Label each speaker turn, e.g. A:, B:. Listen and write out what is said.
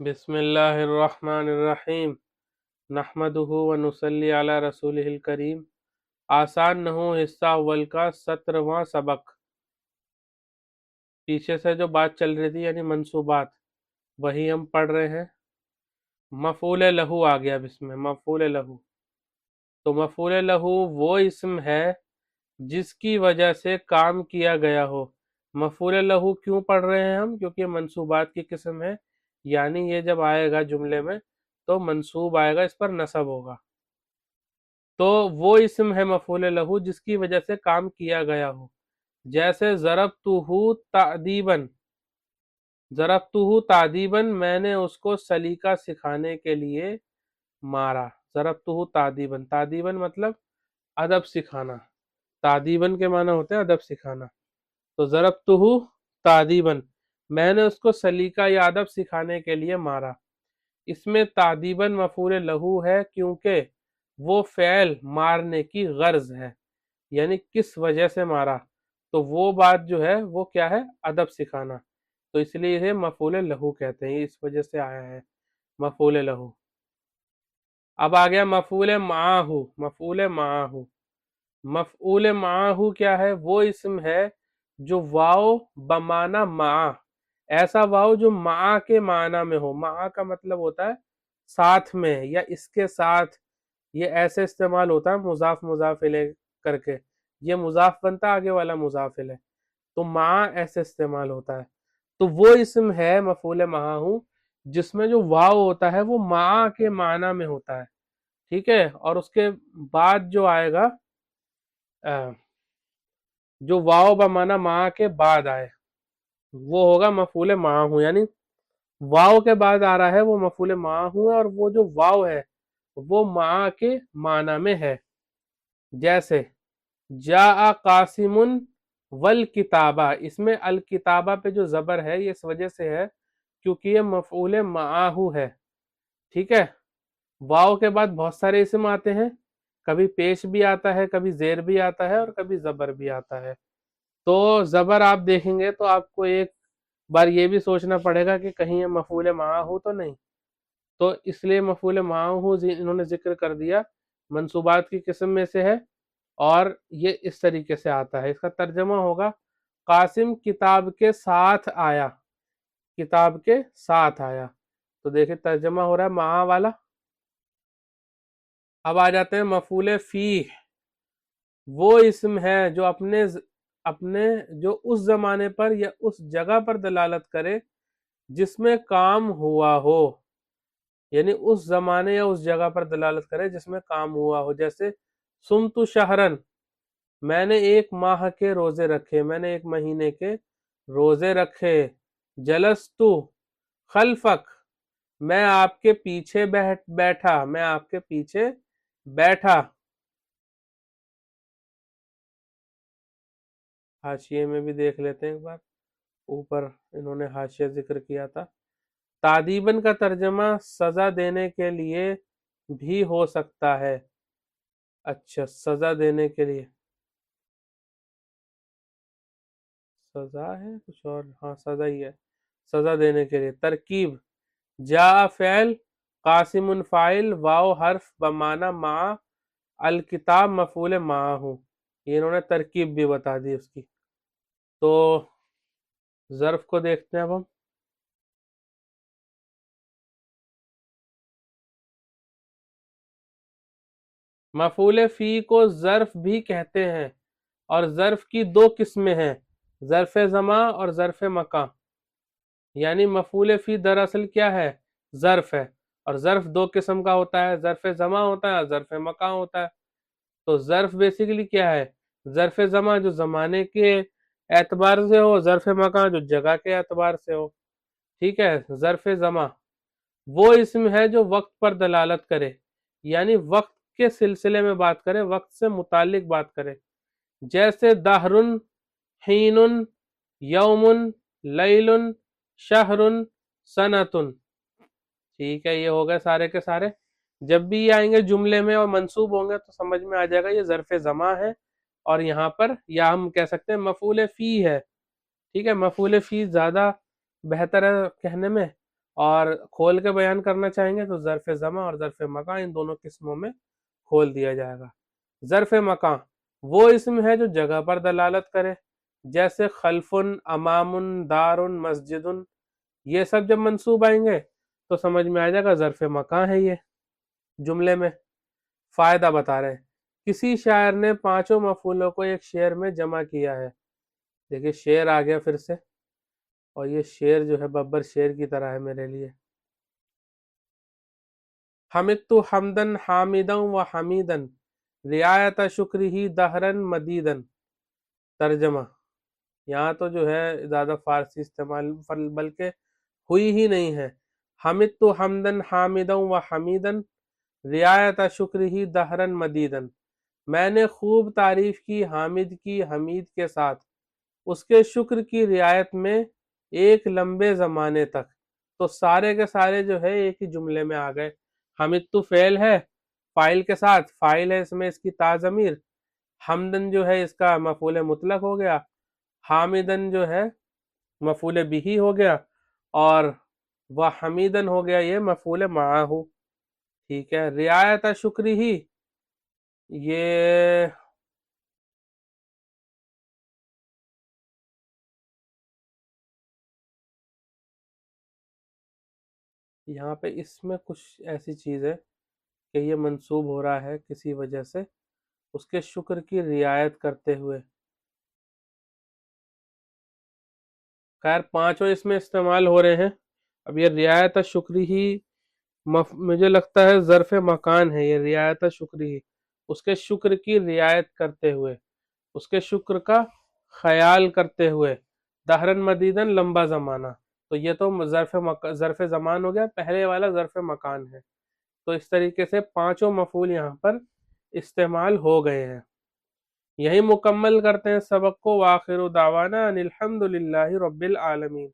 A: بسم اللہ الرحمن الرحیم نحمدہ ونصلی علی رسولہ الکریم۔ آسان نحو حصہ اول کا 17واں سبق۔ پیچھے سے جو بات چل رہی تھی یعنی منصوبات، وہی ہم پڑھ رہے ہیں۔ مفعول لہو آ گیا اب اس میں، مفعول لہو۔ تو مفعول لہو وہ اسم ہے جس کی وجہ سے کام کیا گیا ہو۔ مفعول لہو کیوں پڑھ رہے ہیں ہم؟ کیونکہ منصوبات کی قسم ہے، یعنی یہ جب آئے گا جملے میں تو منصوب آئے گا، اس پر نصب ہوگا۔ تو وہ اسم ہے مفعول لہو جس کی وجہ سے کام کیا گیا ہو، جیسے ضربتہ تعدیباً، ضربتہ تعدیباً، میں نے اس کو سلیقہ سکھانے کے لیے مارا۔ ضربتہ تعدیباً، تعدیباً مطلب ادب سکھانا، تعدیباً کے معنی ہوتے ہیں ادب سکھانا۔ تو ضربتہ تعدیباً، میں نے اس کو سلیقہ یا ادب سکھانے کے لیے مارا۔ اس میں تعدیباً مفعول لہو ہے کیونکہ وہ فعل مارنے کی غرض ہے، یعنی کس وجہ سے مارا، تو وہ بات جو ہے وہ کیا ہے؟ ادب سکھانا، تو اس لیے اسے مفعول لہو کہتے ہیں، اس وجہ سے آیا ہے مفعول لہو۔ اب آ گیا مفعول معہ۔ مفعول معہ، مفعول معہ کیا ہے؟ وہ اسم ہے جو واو بمعنی مع، ایسا واو جو مع کے معنی میں ہو۔ مع کا مطلب ہوتا ہے ساتھ میں یا اس کے ساتھ، یہ ایسے استعمال ہوتا ہے مضاف مضاف الیہ کر کے، یہ مضاف بنتا ہے، آگے والا مضاف الیہ، تو مع ایسے استعمال ہوتا ہے۔ تو وہ اسم ہے مفعول معہ جس میں جو واو ہوتا ہے وہ مع کے معنی میں ہوتا ہے، ٹھیک ہے، اور اس کے بعد جو آئے گا، جو واو بمعنی مع کے بعد آئے وہ ہوگا مفعول معہ، یعنی واو کے بعد آ رہا ہے وہ مفعول معہ ہے، اور وہ جو واو ہے وہ مع کے معنی میں ہے۔ جیسے جاء قاسم والکتابہ، اس میں الکتابہ پہ جو زبر ہے یہ اس وجہ سے ہے کیونکہ یہ مفعول معہ ہے، ٹھیک ہے۔ واو کے بعد بہت سارے اسم آتے ہیں، کبھی پیش بھی آتا ہے، کبھی زیر بھی آتا ہے، اور کبھی زبر بھی آتا ہے۔ تو زبر آپ دیکھیں گے تو آپ کو ایک بار یہ بھی سوچنا پڑے گا کہ کہیں یہ مفعول معہ ہو تو نہیں، تو اس لیے مفعول معہ انہوں نے ذکر کر دیا، منصوبات کی قسم میں سے ہے، اور یہ اس طریقے سے آتا ہے۔ اس کا ترجمہ ہوگا قاسم کتاب کے ساتھ آیا، کتاب کے ساتھ آیا، تو دیکھیں ترجمہ ہو رہا ہے معہ والا۔ اب آ جاتے ہیں مفعول فیہ۔ وہ اسم ہے جو اپنے جو اس زمانے پر یا اس جگہ پر دلالت کرے جس میں کام ہوا ہو، یعنی اس زمانے یا اس جگہ پر دلالت کرے جس میں کام ہوا ہو۔ جیسے صمت شہرن، میں نے ایک ماہ کے روزے رکھے، میں نے ایک مہینے کے روزے رکھے۔ جلست خلفک، میں آپ کے پیچھے بیٹھا، میں آپ کے پیچھے بیٹھا۔ حاشیے میں بھی دیکھ لیتے ہیں ایک بار، اوپر انہوں نے حاشیہ ذکر کیا تھا۔ تعدیباً کا ترجمہ سزا دینے کے لیے بھی ہو سکتا ہے۔ اچھا، سزا دینے کے لیے، سزا ہے کچھ اور، ہاں سزا ہی ہے، سزا دینے کے لیے۔ ترکیب، جاء فعل، قاسم فاعل، واو حرف بمعنی مع، الکتاب مفعول معہ، یہ انہوں نے ترکیب بھی بتا دی اس کی۔ تو ظرف کو دیکھتے ہیں اب ہم۔ مفعول فی کو ظرف بھی کہتے ہیں، اور ظرف کی دو قسمیں ہیں، ظرف زمان اور ظرف مکان۔ یعنی مفعول فی دراصل کیا ہے؟ ظرف ہے، اور ظرف دو قسم کا ہوتا ہے، ظرف زمان ہوتا ہے اور ظرف مکان ہوتا ہے۔ تو ظرف بیسیکلی کیا ہے؟ ظرف زمان جو زمانے کے اعتبار سے ہو، ظرف مکان جو جگہ کے اعتبار سے ہو، ٹھیک ہے۔ ظرف زمان وہ اسم ہے جو وقت پر دلالت کرے، یعنی وقت کے سلسلے میں بات کرے، وقت سے متعلق بات کرے۔ جیسے دہر، حین، یوم، لیل، شہر، سنۃ، ٹھیک ہے۔ یہ ہو گئے سارے کے سارے، جب بھی یہ آئیں گے جملے میں اور منصوب ہوں گے تو سمجھ میں آ جائے گا یہ ظرف زمان ہے، اور یہاں پر یا ہم کہہ سکتے ہیں مفعول فی ہے، ٹھیک ہے۔ مفعول فی زیادہ بہتر ہے کہنے میں، اور کھول کے بیان کرنا چاہیں گے تو ظرف زماں اور ظرف مکان ان دونوں قسموں میں کھول دیا جائے گا۔ ظرف مکان وہ اسم ہے جو جگہ پر دلالت کرے، جیسے خلف، امام، دار، مسجد، یہ سب جب منصوب آئیں گے تو سمجھ میں آ جائے گا ظرف مکان ہے یہ جملے میں۔ فائدہ بتا رہے ہیں، کسی شاعر نے پانچوں مفعولوں کو ایک شعر میں جمع کیا ہے۔ دیکھیں شعر آ گیا پھر سے، اور یہ شعر جو ہے ببر شعر کی طرح ہے میرے لیے۔ حمدت حمدن حامدن و حمیدن رعایت شکرہ دہرن مدیدن۔ ترجمہ، یہاں تو جو ہے زیادہ فارسی استعمال بلکہ ہوئی ہی نہیں ہے۔ حمدت حمدن حامدن و حمیدن رعایت شکرہ دہرن مدیدن، میں نے خوب تعریف کی حامد کی حمید کے ساتھ اس کے شکر کی رعایت میں ایک لمبے زمانے تک۔ تو سارے کے سارے جو ہے ایک ہی جملے میں آ گئے۔ حمد تو فعل ہے فاعل کے ساتھ، فاعل ہے اس میں اس کی تا ضمیر، حمدن جو ہے اس کا مفعول مطلق ہو گیا، حامدن جو ہے مفعول بہی ہو گیا، اور وہ حمیدن ہو گیا یہ مفعول معاہو۔ ٹھیک ہے، رعایت شکری ہی، یہ یہاں پہ اس میں کچھ ایسی چیز ہے کہ یہ منسوب ہو رہا ہے کسی وجہ سے اس کے شکر کی رعایت کرتے ہوئے۔ خیر پانچوں اس میں استعمال ہو رہے ہیں۔ اب یہ رعایت شکری ہی مجھے لگتا ہے ظرف مکان ہے، یہ رعایت شکری ہی، اس کے شکر کی رعایت کرتے ہوئے، اس کے شکر کا خیال کرتے ہوئے، دہرن مدیدن لمبا زمانہ، تو یہ تو ظرف زمان ہو گیا، پہلے والا ظرف مکان ہے۔ تو اس طریقے سے پانچوں مفعول یہاں پر استعمال ہو گئے ہیں۔ یہی مکمل کرتے ہیں سبق کو، وآخر دعوانا ان الحمد للہ رب العالمین۔